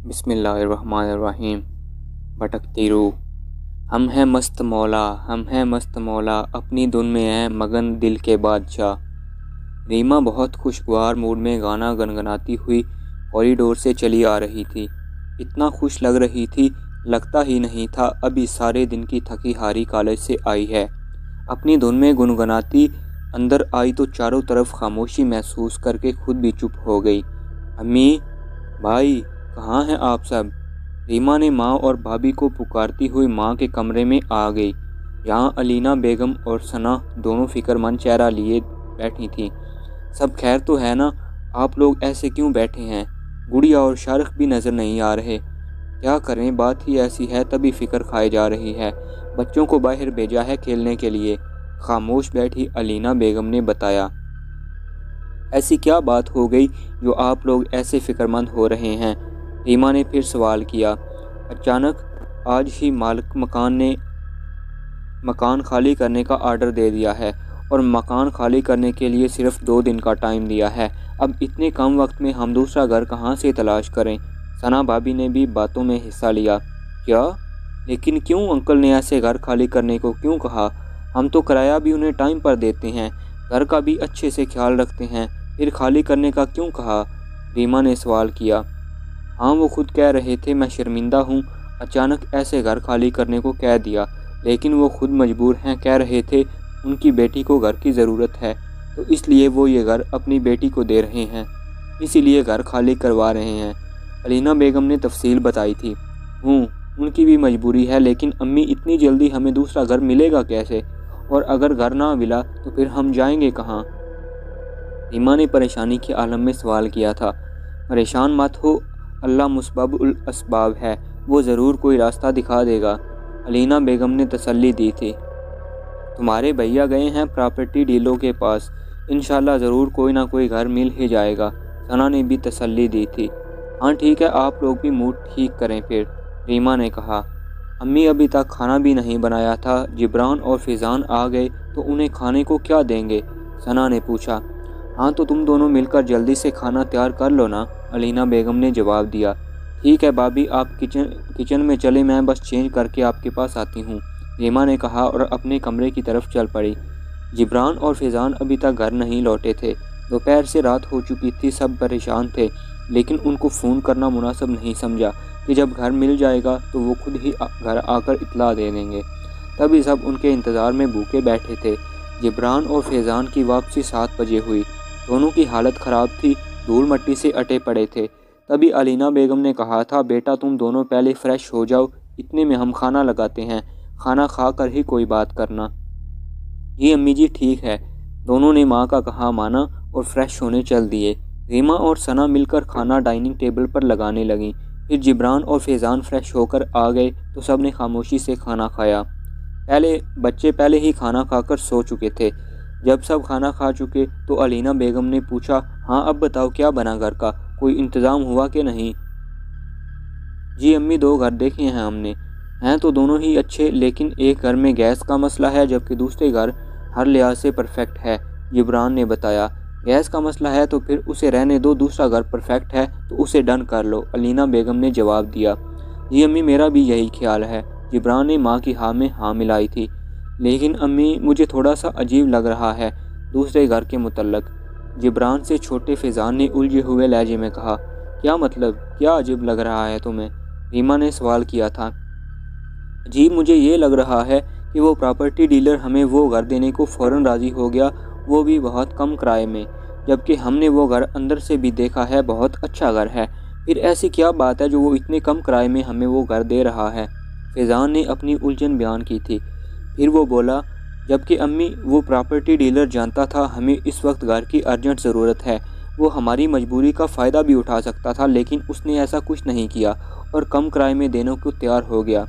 بسم اللہ الرحمن الرحیم۔ بھٹکتی روح۔ ہم ہیں مست مولا، ہم ہیں مست مولا، اپنی دھن میں ہیں مگن دل کے بادشاہ۔ ریما بہت خوشگوار موڈ میں گانا گنگناتی ہوئی کوریڈور سے چلی آ رہی تھی۔ اتنا خوش لگ رہی تھی، لگتا ہی نہیں تھا ابھی سارے دن کی تھکی ہاری کالج سے آئی ہے۔ اپنی دھن میں گنگناتی اندر آئی تو چاروں طرف خاموشی محسوس کر کے خود بھی چپ ہو گئی۔ امی، بھائی، کہاں ہیں آپ سب؟ ریما نے ماں اور بھابھی کو پکارتی ہوئی ماں کے کمرے میں آ گئی، جہاں علینا بیگم اور ثنا دونوں فکر مند چہرہ لیے بیٹھی تھیں۔ سب خیر تو ہے نا؟ آپ لوگ ایسے کیوں بیٹھے ہیں؟ گڑیا اور شارق بھی نظر نہیں آ رہے۔ کیا کریں، بات ہی ایسی ہے، تبھی فکر کھائی جا رہی ہے۔ بچوں کو باہر بھیجا ہے کھیلنے کے لیے، خاموش بیٹھی علینا بیگم نے بتایا۔ ایسی کیا بات ہو گئی جو آپ لوگ ایسے فکر مند ہو رہے ہیں؟ ریما نے پھر سوال کیا۔ اچانک آج ہی مالک مکان نے مکان خالی کرنے کا آرڈر دے دیا ہے، اور مکان خالی کرنے کے لیے صرف 2 دن کا ٹائم دیا ہے۔ اب اتنے کم وقت میں ہم دوسرا گھر کہاں سے تلاش کریں؟ ثنا بھابھی نے بھی باتوں میں حصہ لیا۔ کیا؟ لیکن کیوں انکل نے ایسے گھر خالی کرنے کو کیوں کہا؟ ہم تو کرایہ بھی انہیں ٹائم پر دیتے ہیں، گھر کا بھی اچھے سے خیال رکھتے ہیں، پھر خالی کرنے کا کیوں کہا؟ ریما نے سوال کیا۔ ہاں، وہ خود کہہ رہے تھے میں شرمندہ ہوں، اچانک ایسے گھر خالی کرنے کو کہہ دیا، لیکن وہ خود مجبور ہیں، کہہ رہے تھے ان کی بیٹی کو گھر کی ضرورت ہے، تو اس لیے وہ یہ گھر اپنی بیٹی کو دے رہے ہیں، اسی لیے گھر خالی کروا رہے ہیں۔ علینا بیگم نے تفصیل بتائی تھی۔ ان کی بھی مجبوری ہے، لیکن امی اتنی جلدی ہمیں دوسرا گھر ملے گا کیسے؟ اور اگر گھر نہ ملا تو پھر ہم جائیں گے کہاں؟ ریما نے پریشانی کے عالم میں سوال کیا تھا۔ پریشان مت ہو، اللہ مسبب الاسباب ہے، وہ ضرور کوئی راستہ دکھا دے گا، علینا بیگم نے تسلی دی تھی۔ تمہارے بھیا گئے ہیں پراپرٹی ڈیلوں کے پاس، انشاءاللہ ضرور کوئی نہ کوئی گھر مل ہی جائے گا، ثنا نے بھی تسلی دی تھی۔ ہاں ٹھیک ہے، آپ لوگ بھی موڈ ٹھیک کریں پھر، ریما نے کہا۔ امی ابھی تک کھانا بھی نہیں بنایا تھا، جبران اور فیضان آ گئے تو انہیں کھانے کو کیا دیں گے؟ ثنا نے پوچھا۔ ہاں تو تم دونوں مل کر جلدی سے کھانا تیار کر لو نا، علینا بیگم نے جواب دیا۔ ٹھیک ہے بھابھی، آپ کچن میں چلے، میں بس چینج کر کے آپ کے پاس آتی ہوں، ریما نے کہا اور اپنے کمرے کی طرف چل پڑی۔ جبران اور فیضان ابھی تک گھر نہیں لوٹے تھے، دوپہر سے رات ہو چکی تھی، سب پریشان تھے، لیکن ان کو فون کرنا مناسب نہیں سمجھا کہ جب گھر مل جائے گا تو وہ خود ہی گھر آ کر اطلاع دے دیں گے۔ تبھی سب ان کے انتظار میں بھوکے بیٹھے تھے۔ جبران اور فیضان کی واپسی 7 بجے ہوئی، دونوں کی حالت خراب تھی، دھول مٹی سے اٹے پڑے تھے۔ تبھی علینا بیگم نے کہا تھا بیٹا تم دونوں پہلے فریش ہو جاؤ، اتنے میں ہم کھانا لگاتے ہیں، کھانا کھا کر ہی کوئی بات کرنا۔ جی امی جی ٹھیک ہے، دونوں نے ماں کا کہا مانا اور فریش ہونے چل دیے۔ ریما اور ثنا مل کر کھانا ڈائننگ ٹیبل پر لگانے لگیں۔ پھر جبران اور فیضان فریش ہو کر آ گئے تو سب نے خاموشی سے کھانا کھایا۔ بچے پہلے ہی کھانا کھا کر سو چکے تھے۔ جب سب کھانا کھا چکے تو علینا بیگم نے پوچھا، ہاں اب بتاؤ کیا بنا گھر کا، کوئی انتظام ہوا کہ نہیں؟ جی امی 2 گھر دیکھے ہیں ہم نے، ہیں تو دونوں ہی اچھے، لیکن ایک گھر میں گیس کا مسئلہ ہے جبکہ دوسرے گھر ہر لحاظ سے پرفیکٹ ہے، جبران نے بتایا۔ گیس کا مسئلہ ہے تو پھر اسے رہنے دو، دوسرا گھر پرفیکٹ ہے تو اسے ڈن کر لو، علینا بیگم نے جواب دیا۔ جی امی میرا بھی یہی خیال ہے، جبران نے ماں کی ہاں میں ہاں ملائی تھی۔ لیکن امی مجھے تھوڑا سا عجیب لگ رہا ہے دوسرے گھر کے متعلق، جبران سے چھوٹے فیضان نے الجھے ہوئے لہجے میں کہا۔ کیا مطلب، کیا عجیب لگ رہا ہے تمہیں؟ ریما نے سوال کیا تھا۔ جی مجھے یہ لگ رہا ہے کہ وہ پراپرٹی ڈیلر ہمیں وہ گھر دینے کو فوراً راضی ہو گیا، وہ بھی بہت کم کرائے میں، جبکہ ہم نے وہ گھر اندر سے بھی دیکھا ہے، بہت اچھا گھر ہے، پھر ایسی کیا بات ہے جو وہ اتنے کم کرائے میں ہمیں وہ گھر دے رہا ہے؟ فیضان نے اپنی الجھن بیان کی تھی۔ پھر وہ بولا، جبکہ امی وہ پراپرٹی ڈیلر جانتا تھا ہمیں اس وقت گھر کی ارجنٹ ضرورت ہے، وہ ہماری مجبوری کا فائدہ بھی اٹھا سکتا تھا، لیکن اس نے ایسا کچھ نہیں کیا اور کم کرائے میں دینے کو تیار ہو گیا۔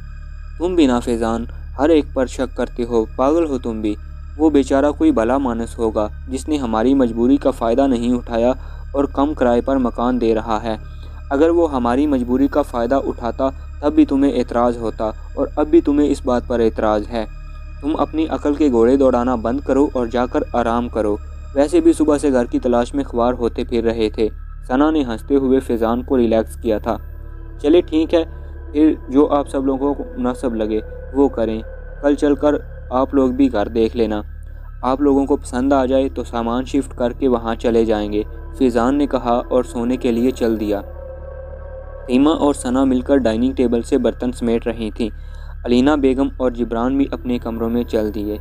تم بھی نا فیضان، ہر ایک پر شک کرتے ہو، پاگل ہو تم بھی، وہ بیچارہ کوئی بھلا مانس ہوگا جس نے ہماری مجبوری کا فائدہ نہیں اٹھایا اور کم کرائے پر مکان دے رہا ہے۔ اگر وہ ہماری مجبوری کا فائدہ اٹھاتا تب بھی تمہیں اعتراض ہوتا، اور اب بھی تمہیں اس بات پر اعتراض ہے۔ تم اپنی عقل کے گھوڑے دوڑانا بند کرو اور جا کر آرام کرو، ویسے بھی صبح سے گھر کی تلاش میں خوار ہوتے پھر رہے تھے، ثنا نے ہنستے ہوئے فیضان کو ریلیکس کیا تھا۔ چلے ٹھیک ہے، پھر جو آپ سب لوگوں کو مناسب لگے وہ کریں، کل چل کر آپ لوگ بھی گھر دیکھ لینا، آپ لوگوں کو پسند آ جائے تو سامان شفٹ کر کے وہاں چلے جائیں گے، فیضان نے کہا اور سونے کے لیے چل دیا۔ ریما اور ثنا مل کر ڈائننگ ٹیبل سے برتن سمیٹ رہی تھیں۔ علینا بیگم اور جبران بھی اپنے کمروں میں چل دیے۔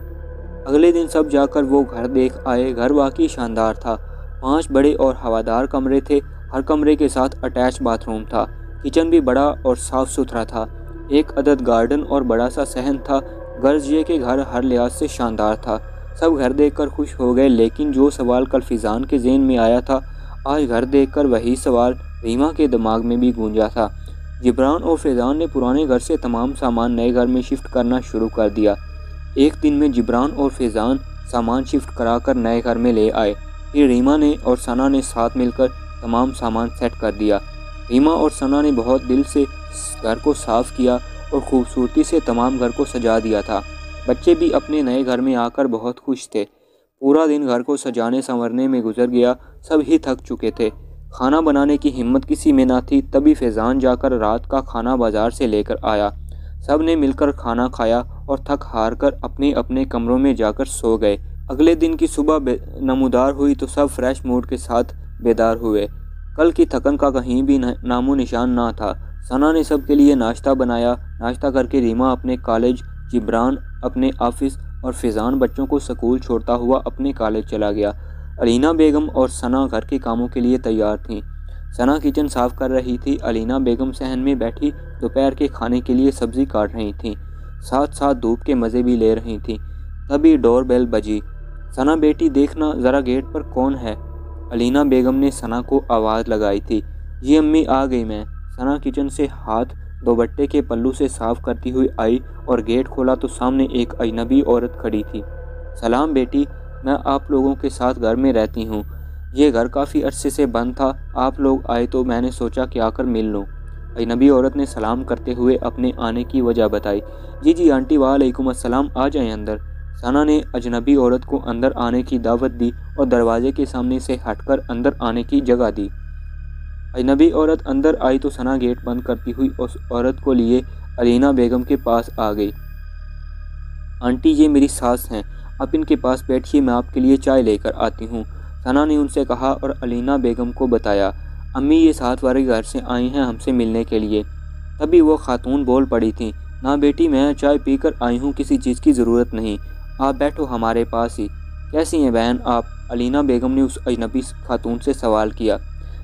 اگلے دن سب جا کر وہ گھر دیکھ آئے۔ گھر واقعی شاندار تھا۔ 5 بڑے اور ہوادار کمرے تھے۔ ہر کمرے کے ساتھ اٹیچ باتھ روم تھا۔ کچن بھی بڑا اور صاف ستھرا تھا۔ ایک عدد گارڈن اور بڑا سا صحن تھا۔ غرض یہ کہ گھر ہر لحاظ سے شاندار تھا۔ سب گھر دیکھ کر خوش ہو گئے، لیکن جو سوال کل فیضان کے ذہن میں آیا تھا، آج گھر دیکھ کر وہی سوال ریما کے دماغ میں بھی گونجا تھا۔ جبران اور فیضان نے پرانے گھر سے تمام سامان نئے گھر میں شفٹ کرنا شروع کر دیا۔ ایک دن میں جبران اور فیضان سامان شفٹ کرا کر نئے گھر میں لے آئے۔ پھر ریما نے اور ثنا نے ساتھ مل کر تمام سامان سیٹ کر دیا۔ ریما اور ثنا نے بہت دل سے گھر کو صاف کیا اور خوبصورتی سے تمام گھر کو سجا دیا تھا۔ بچے بھی اپنے نئے گھر میں آ کر بہت خوش تھے۔ پورا دن گھر کو سجانے سنورنے میں گزر گیا۔ سب ہی تھک چکے تھے۔ کھانا بنانے کی ہمت کسی میں نہ تھی، تبھی فیضان جا کر رات کا کھانا بازار سے لے کر آیا۔ سب نے مل کر کھانا کھایا اور تھک ہار کر اپنے اپنے کمروں میں جا کر سو گئے۔ اگلے دن کی صبح نمودار ہوئی تو سب فریش موڈ کے ساتھ بیدار ہوئے۔ کل کی تھکن کا کہیں بھی نام و نشان نہ تھا۔ ثنا نے سب کے لیے ناشتہ بنایا۔ ناشتہ کر کے ریما اپنے کالج، جبران اپنے آفس اور فیضان بچوں کو سکول چھوڑتا ہوا اپنے کالج چلا گیا۔ علینا بیگم اور ثنا گھر کے کاموں کے لیے تیار تھیں۔ ثنا کچن صاف کر رہی تھی۔ علینا بیگم صحن میں بیٹھی دوپہر کے کھانے کے لیے سبزی کاٹ رہی تھیں، ساتھ ساتھ دھوپ کے مزے بھی لے رہی تھیں۔ تبھی ڈور بیل بجی۔ ثنا بیٹی دیکھنا ذرا گیٹ پر کون ہے؟ علینا بیگم نے ثنا کو آواز لگائی تھی۔ جی امی آ گئی میں۔ ثنا کچن سے ہاتھ دوپٹے کے پلو سے صاف کرتی ہوئی آئی اور گیٹ کھولا تو سامنے ایک اجنبی عورت کھڑی تھی۔ سلام بیٹی، میں آپ لوگوں کے ساتھ گھر میں رہتی ہوں۔ یہ گھر کافی عرصے سے بند تھا، آپ لوگ آئے تو میں نے سوچا کہ آ کر مل لوں۔ اجنبی عورت نے سلام کرتے ہوئے اپنے آنے کی وجہ بتائی۔ جی آنٹی، وعلیکم السلام، آ جائیں اندر۔ ثنا نے اجنبی عورت کو اندر آنے کی دعوت دی اور دروازے کے سامنے سے ہٹ کر اندر آنے کی جگہ دی۔ اجنبی عورت اندر آئی تو ثنا گیٹ بند کرتی ہوئی اس عورت کو لیے علینا بیگم کے پاس آ گئی۔ آنٹی، یہ میری ساس ہیں، آپ ان کے پاس بیٹھیے، میں آپ کے لیے چائے لے کر آتی ہوں، ثنا نے ان سے کہا اور علینا بیگم کو بتایا۔ امی، یہ ساتھ والے گھر سے آئی ہیں ہم سے ملنے کے لیے۔ تبھی وہ خاتون بول پڑی تھیں، نہ بیٹی، میں چائے پی کر آئی ہوں، کسی چیز کی ضرورت نہیں، آپ بیٹھو ہمارے پاس ہی۔ کیسی ہیں بہن آپ؟ علینا بیگم نے اس اجنبی خاتون سے سوال کیا۔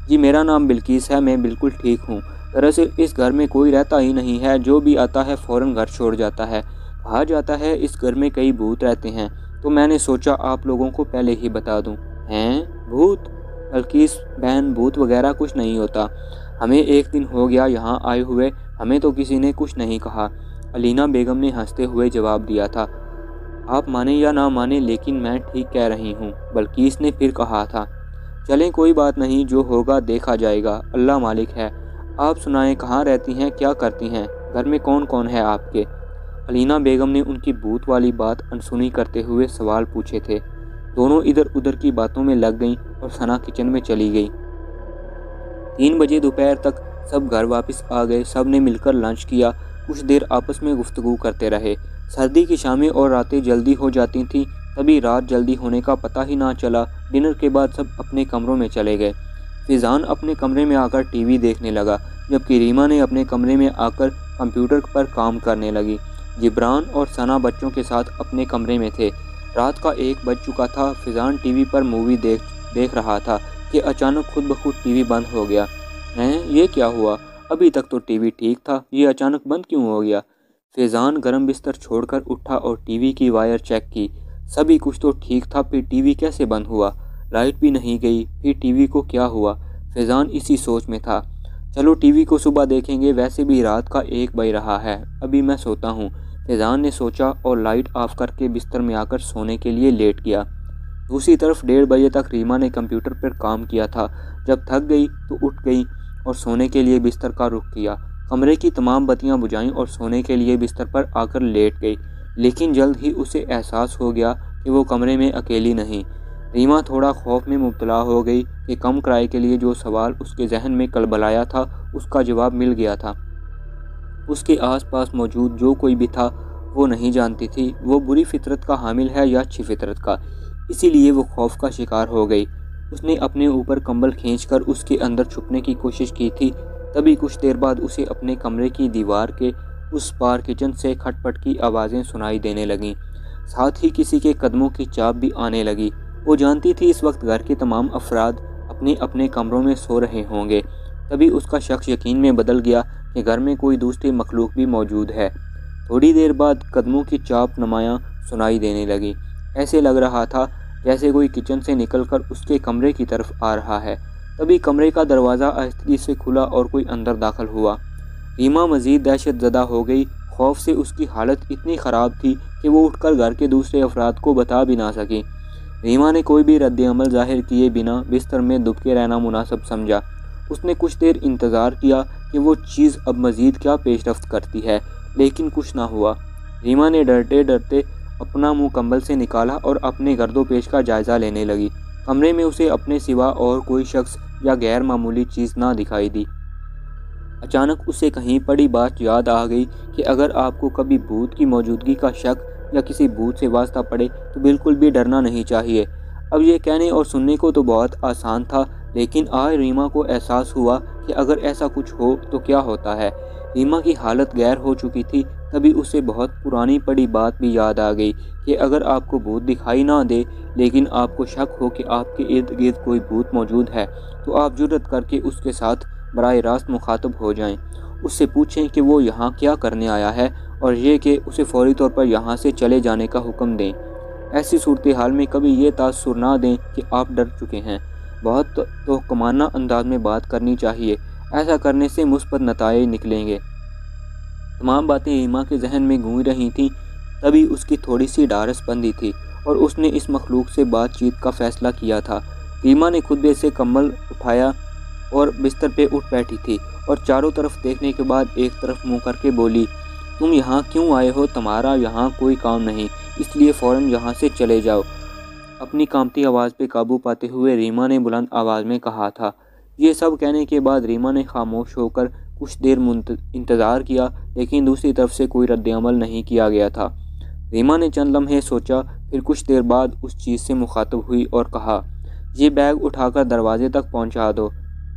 جی میرا نام بلقیس ہے، میں بالکل ٹھیک ہوں، دراصل اس گھر میں کوئی رہتا ہی نہیں ہے، جو بھی آتا ہے فوراً گھر چھوڑ جاتا ہے، کہا جاتا ہے اس گھر میں کئی بھوت رہتے ہیں، تو میں نے سوچا آپ لوگوں کو پہلے ہی بتا دوں۔ ہیں بھوت؟ بلقیس بہن، بھوت وغیرہ کچھ نہیں ہوتا، ہمیں ایک دن ہو گیا یہاں آئے ہوئے، ہمیں تو کسی نے کچھ نہیں کہا، علینا بیگم نے ہنستے ہوئے جواب دیا تھا۔ آپ مانیں یا نہ مانیں لیکن میں ٹھیک کہہ رہی ہوں، بلقیس نے پھر کہا تھا۔ چلیں کوئی بات نہیں، جو ہوگا دیکھا جائے گا، اللہ مالک ہے۔ آپ سنائیں، کہاں رہتی ہیں، کیا کرتی ہیں، گھر میں کون کون ہے آپ کے؟ علینا بیگم نے ان کی بھوت والی بات انسنی کرتے ہوئے سوال پوچھے تھے۔ دونوں ادھر ادھر کی باتوں میں لگ گئیں اور ثنا کچن میں چلی گئی۔ 3 بجے دوپہر تک سب گھر واپس آ گئے۔ سب نے مل کر لنچ کیا، کچھ دیر آپس میں گفتگو کرتے رہے۔ سردی کی شامیں اور راتیں جلدی ہو جاتی تھیں، تبھی رات جلدی ہونے کا پتہ ہی نہ چلا۔ ڈنر کے بعد سب اپنے کمروں میں چلے گئے۔ فیضان اپنے کمرے میں آ کر ٹی وی دیکھنے لگا، جبکہ ریما نے اپنے کمرے میں آ کر کمپیوٹر پر کام کرنے لگی۔ جبران اور ثنا بچوں کے ساتھ اپنے کمرے میں تھے۔ رات کا 1 بج چکا تھا۔ فیضان ٹی وی پر مووی دیکھ رہا تھا کہ اچانک خود بخود ٹی وی بند ہو گیا۔ یہ کیا ہوا؟ ابھی تک تو ٹی وی ٹھیک تھا، یہ اچانک بند کیوں ہو گیا؟ فیضان گرم بستر چھوڑ کر اٹھا اور ٹی وی کی وائر چیک کی۔ سبھی کچھ تو ٹھیک تھا، پھر ٹی وی کیسے بند ہوا؟ لائٹ بھی نہیں گئی، پھر ٹی وی کو کیا ہوا؟ فیضان اسی سوچ میں تھا۔ چلو ٹی وی کو صبح دیکھیں گے، ویسے بھی رات کا 1 بج رہا ہے، ابھی میں سوتا ہوں، فیضان نے سوچا اور لائٹ آف کر کے بستر میں آ کر سونے کے لیے لیٹ گیا۔ دوسری طرف 1:30 بجے تک ریما نے کمپیوٹر پر کام کیا تھا۔ جب تھک گئی تو اٹھ گئی اور سونے کے لیے بستر کا رخ کیا۔ کمرے کی تمام بتیاں بجھائیں اور سونے کے لیے بستر پر آ کر لیٹ گئی، لیکن جلد ہی اسے احساس ہو گیا کہ وہ کمرے میں اکیلی نہیں۔ ریما تھوڑا خوف میں مبتلا ہو گئی کہ کم کرائے کے لیے جو سوال اس کے ذہن میں کلبلایا تھا اس کا جواب مل گیا تھا۔ اس کے آس پاس موجود جو کوئی بھی تھا وہ نہیں جانتی تھی وہ بری فطرت کا حامل ہے یا اچھی فطرت کا، اسی لیے وہ خوف کا شکار ہو گئی۔ اس نے اپنے اوپر کمبل کھینچ کر اس کے اندر چھپنے کی کوشش کی تھی، تبھی کچھ دیر بعد اسے اپنے کمرے کی دیوار کے اس پار کچن سے کھٹ پٹ کی آوازیں سنائی دینے لگیں، ساتھ ہی کسی کے قدموں کی چاپ بھی آنے لگی۔ وہ جانتی تھی اس وقت گھر کے تمام افراد اپنے اپنے کمروں میں سو رہے ہوں گے، تبھی اس کا شک یقین میں بدل گیا کہ گھر میں کوئی دوسری مخلوق بھی موجود ہے۔ تھوڑی دیر بعد قدموں کی چاپ نمایاں سنائی دینے لگی، ایسے لگ رہا تھا جیسے کوئی کچن سے نکل کر اس کے کمرے کی طرف آ رہا ہے۔ تبھی کمرے کا دروازہ آہستگی سے کھلا اور کوئی اندر داخل ہوا۔ ریما مزید دہشت زدہ ہو گئی، خوف سے اس کی حالت اتنی خراب تھی کہ وہ اٹھ کر گھر کے دوسرے افراد کو بتا بھی نہ سکی۔ ریما نے کوئی بھی رد عمل ظاہر کیے بنا بستر میں دبکے رہنا مناسب سمجھا۔ اس نے کچھ دیر انتظار کیا کہ وہ چیز اب مزید کیا پیش رفت کرتی ہے، لیکن کچھ نہ ہوا۔ ریما نے ڈرتے ڈرتے اپنا منہ کمبل سے نکالا اور اپنے گرد و پیش کا جائزہ لینے لگی۔ کمرے میں اسے اپنے سوا اور کوئی شخص یا غیر معمولی چیز نہ دکھائی دی۔ اچانک اسے کہیں پڑی بات یاد آ گئی کہ اگر آپ کو کبھی بھوت کی موجودگی کا شک یا کسی بھوت سے واسطہ پڑے تو بالکل بھی ڈرنا نہیں چاہیے۔ اب یہ کہنے اور سننے کو تو بہت آسان تھا، لیکن آج ریما کو احساس ہوا کہ اگر ایسا کچھ ہو تو کیا ہوتا ہے۔ ریما کی حالت غیر ہو چکی تھی، تبھی اسے بہت پرانی پڑی بات بھی یاد آ گئی کہ اگر آپ کو بھوت دکھائی نہ دے لیکن آپ کو شک ہو کہ آپ کے ارد گرد کوئی بھوت موجود ہے تو آپ جرأت کر کے اس کے ساتھ براہ راست مخاطب ہو جائیں۔ اس سے پوچھیں کہ وہ یہاں کیا کرنے آیا ہے اور یہ کہ اسے فوری طور پر یہاں سے چلے جانے کا حکم دیں۔ ایسی صورتحال میں کبھی یہ تاثر نہ دیں کہ آپ ڈر چکے ہیں۔ بہت تحکمانہ انداز میں بات کرنی چاہیے، ایسا کرنے سے مثبت نتائج نکلیں گے۔ تمام باتیں ریما کے ذہن میں گونج رہی تھیں، تبھی اس کی تھوڑی سی ڈھارس بندی تھی اور اس نے اس مخلوق سے بات چیت کا فیصلہ کیا تھا۔ ریما نے خطبے سے کمبل اٹھایا اور بستر پہ اٹھ بیٹھی تھی اور چاروں طرف دیکھنے کے بعد ایک طرف منہ کر کے بولی، تم یہاں کیوں آئے ہو؟ تمہارا یہاں کوئی کام نہیں، اس لیے فوراً یہاں سے چلے جاؤ۔ اپنی کانپتی آواز پہ قابو پاتے ہوئے ریما نے بلند آواز میں کہا تھا۔ یہ سب کہنے کے بعد ریما نے خاموش ہو کر کچھ دیر انتظار کیا، لیکن دوسری طرف سے کوئی رد عمل نہیں کیا گیا تھا۔ ریما نے چند لمحے سوچا، پھر کچھ دیر بعد اس چیز سے مخاطب ہوئی اور کہا، یہ بیگ اٹھا کر دروازے تک پہنچا دو۔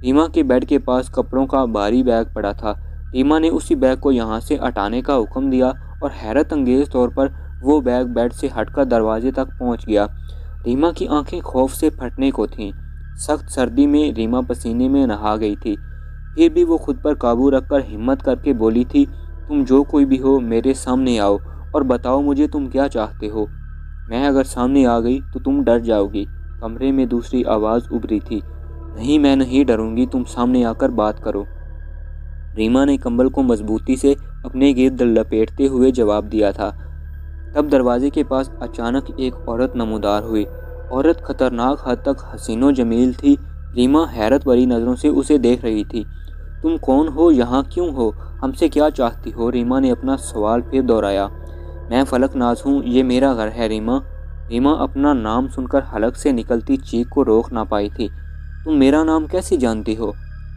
ریما کے بیڈ کے پاس کپڑوں کا بھاری بیگ پڑا تھا۔ ریما نے اسی بیگ کو یہاں سے ہٹانے کا حکم دیا اور حیرت انگیز طور پر وہ بیگ بیڈ سے ہٹ کر دروازے تک پہنچ گیا۔ ریما کی آنکھیں خوف سے پھٹنے کو تھیں۔ سخت سردی میں ریما پسینے میں نہا گئی تھی، پھر بھی وہ خود پر قابو رکھ کر ہمت کر کے بولی تھی، تم جو کوئی بھی ہو میرے سامنے آؤ اور بتاؤ مجھے تم کیا چاہتے ہو۔ میں اگر سامنے آ گئی تو تم ڈر جاؤ گی۔ کمرے میں دوسری آواز ابھری تھی، نہیں میں نہیں ڈروں گی، تم سامنے آ کر بات کرو۔ ریما نے کمبل کو مضبوطی سے اپنے گرد لپیٹتے ہوئے جواب دیا تھا۔ تب دروازے کے پاس اچانک ایک عورت نمودار ہوئی۔ عورت خطرناک حد تک حسین و جمیل تھی۔ ریما حیرت بھری نظروں سے اسے دیکھ رہی تھی۔ تم کون ہو؟ یہاں کیوں ہو؟ ہم سے کیا چاہتی ہو؟ ریما نے اپنا سوال پھر دہرایا۔ میں فلک ناز ہوں، یہ میرا گھر ہے ریما۔ ریما اپنا نام سن کر حلق سے نکلتی چیخ کو روک نہ پائی تھی۔ تم میرا نام کیسے جانتی ہو؟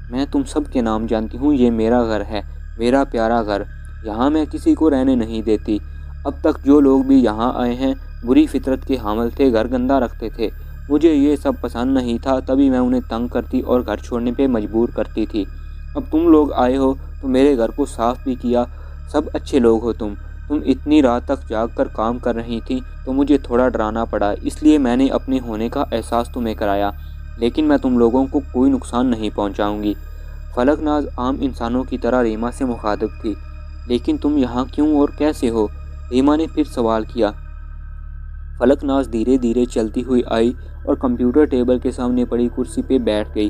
میں تم سب کے نام جانتی ہوں، یہ میرا گھر ہے، میرا پیارا گھر، یہاں میں کسی کو رہنے نہیں دیتی۔ اب تک جو لوگ بھی یہاں آئے ہیں بری فطرت کے حامل تھے، گھر گندہ رکھتے تھے، مجھے یہ سب پسند نہیں تھا، تبھی میں انہیں تنگ کرتی اور گھر چھوڑنے پہ مجبور کرتی تھی۔ اب تم لوگ آئے ہو تو میرے گھر کو صاف بھی کیا، سب اچھے لوگ ہو تم اتنی رات تک جاگ کر کام کر رہی تھیں تو مجھے تھوڑا ڈرانا پڑا، اس لیے میں نے اپنے ہونے کا احساس تمہیں کرایا، لیکن میں تم لوگوں کو کوئی نقصان نہیں پہنچاؤں گی۔ فلک ناز عام انسانوں کی طرح ریما سے مخاطب تھی۔ لیکن تم یہاں کیوں اور کیسے ہو؟ ریما نے پھر سوال کیا۔ فلک ناز دھیرے دھیرے چلتی ہوئی آئی اور کمپیوٹر ٹیبل کے سامنے پڑی کرسی پہ بیٹھ گئی۔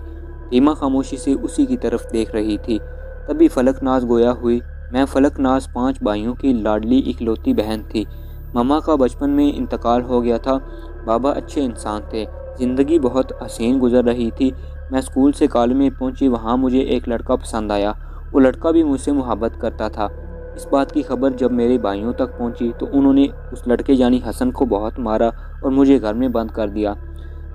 ریما خاموشی سے اسی کی طرف دیکھ رہی تھی۔ تبھی فلک ناز گویا ہوئی، میں فلک ناز 5 بھائیوں کی لاڈلی اکلوتی بہن تھی۔ ماما کا بچپن میں انتقال ہو گیا تھا۔ بابا اچھے انسان تھے، زندگی بہت حسین گزر رہی تھی۔ میں اسکول سے کالج میں پہنچی، وہاں مجھے ایک لڑکا پسند آیا، وہ لڑکا بھی مجھ سے محبت کرتا تھا۔ اس بات کی خبر جب میرے بھائیوں تک پہنچی تو انہوں نے اس لڑکے یعنی حسن کو بہت مارا اور مجھے گھر میں بند کر دیا۔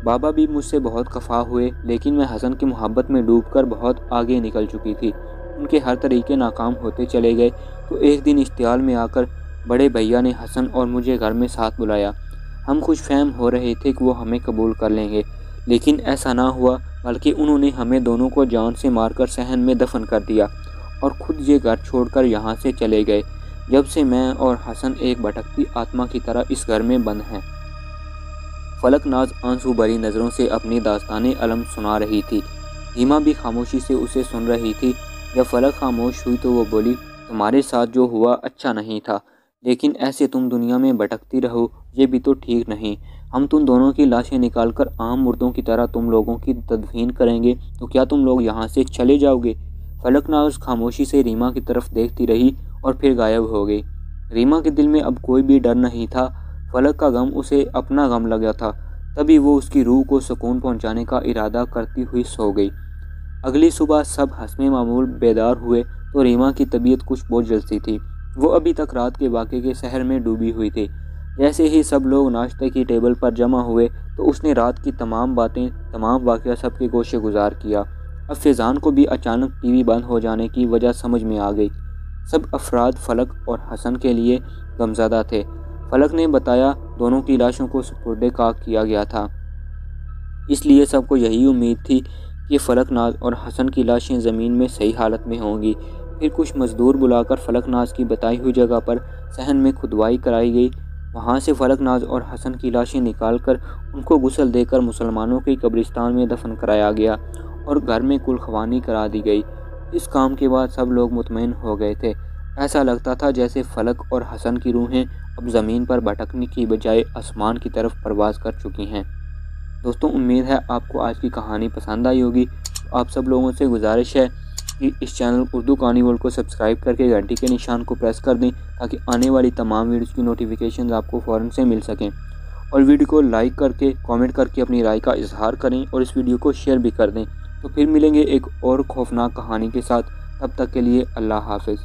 بابا بھی مجھ سے بہت خفا ہوئے، لیکن میں حسن کی محبت میں ڈوب کر بہت آگے نکل چکی تھی۔ ان کے ہر طریقے ناکام ہوتے چلے گئے تو ایک دن اشتعال میں آ کر بڑے بھیا نے حسن اور مجھے گھر میں ساتھ بلایا۔ ہم خوش فہم ہو رہے تھے کہ وہ ہمیں قبول کر لیں گے، لیکن ایسا نہ ہوا، بلکہ انہوں نے ہمیں دونوں کو جان سے مار کر صحن میں دفن کر دیا اور خود یہ گھر چھوڑ کر یہاں سے چلے گئے۔ جب سے میں اور حسن ایک بھٹکتی آتما کی طرح اس گھر میں بند ہیں۔ فلک ناز آنسو بھری نظروں سے اپنی داستان الم سنا رہی تھی۔ ریما بھی خاموشی سے اسے سن رہی تھی۔ جب فلک خاموش ہوئی تو وہ بولی، تمہارے ساتھ جو ہوا اچھا نہیں تھا، لیکن ایسے تم دنیا میں بھٹکتی رہو یہ بھی تو ٹھیک نہیں۔ ہم تم دونوں کی لاشیں نکال کر عام مردوں کی طرح تم لوگوں کی تدفین کریں گے تو کیا تم لوگ یہاں سے چلے جاؤ گے؟ فلک ناز خاموشی سے ریما کی طرف دیکھتی رہی اور پھر غائب ہو گئی۔ ریما کے دل میں اب کوئی بھی ڈر نہیں تھا۔ فلک کا غم اسے اپنا غم لگا تھا، تبھی وہ اس کی روح کو سکون پہنچانے کا ارادہ کرتی ہوئی سو گئی۔ اگلی صبح سب حسب معمول بیدار ہوئے تو ریما کی طبیعت کچھ بوجھل سی تھی۔ وہ ابھی تک رات کے واقعے کے سحر میں ڈوبی ہوئی تھی۔ جیسے ہی سب لوگ ناشتے کی ٹیبل پر جمع ہوئے تو اس نے رات کی تمام باتیں، تمام واقعہ سب کے گوشے گزار کیا۔ اب فیضان کو بھی اچانک ٹی وی بند ہو جانے کی وجہ سمجھ میں آ گئی۔ سب افراد فلک اور حسن کے لیے غمزدہ تھے۔ فلک نے بتایا دونوں کی لاشوں کو سپرد خاک کیا گیا تھا، اس لیے سب کو یہی امید تھی کہ فلک ناز اور حسن کی لاشیں زمین میں صحیح حالت میں ہوں گی۔ پھر کچھ مزدور بلا کر فلک ناز کی بتائی ہوئی جگہ پر صحن میں کھدوائی کرائی گئی۔ وہاں سے فلک ناز اور حسن کی لاشیں نکال کر ان کو غسل دے کر مسلمانوں کے قبرستان میں دفن کرایا گیا اور گھر میں کل خوانی کرا دی گئی۔ اس کام کے بعد سب لوگ مطمئن ہو گئے تھے۔ ایسا لگتا تھا جیسے فلک اور حسن کی روحیں اب زمین پر بھٹکنے کی بجائے آسمان کی طرف پرواز کر چکی ہیں۔ دوستوں، امید ہے آپ کو آج کی کہانی پسند آئی ہوگی۔ آپ سب لوگوں سے گزارش ہے کہ اس چینل اردو کہانی ورلڈ کو سبسکرائب کر کے گھنٹی کے نشان کو پریس کر دیں تاکہ آنے والی تمام ویڈیوز کی نوٹیفیکیشنز آپ کو فوراً سے مل سکیں، اور ویڈیو کو لائک کر کے کامنٹ کر کے اپنی رائے کا اظہار کریں اور اس ویڈیو کو شیئر بھی کر دیں۔ تو پھر ملیں گے ایک اور خوفناک کہانی کے ساتھ، تب تک کے لیے اللہ حافظ۔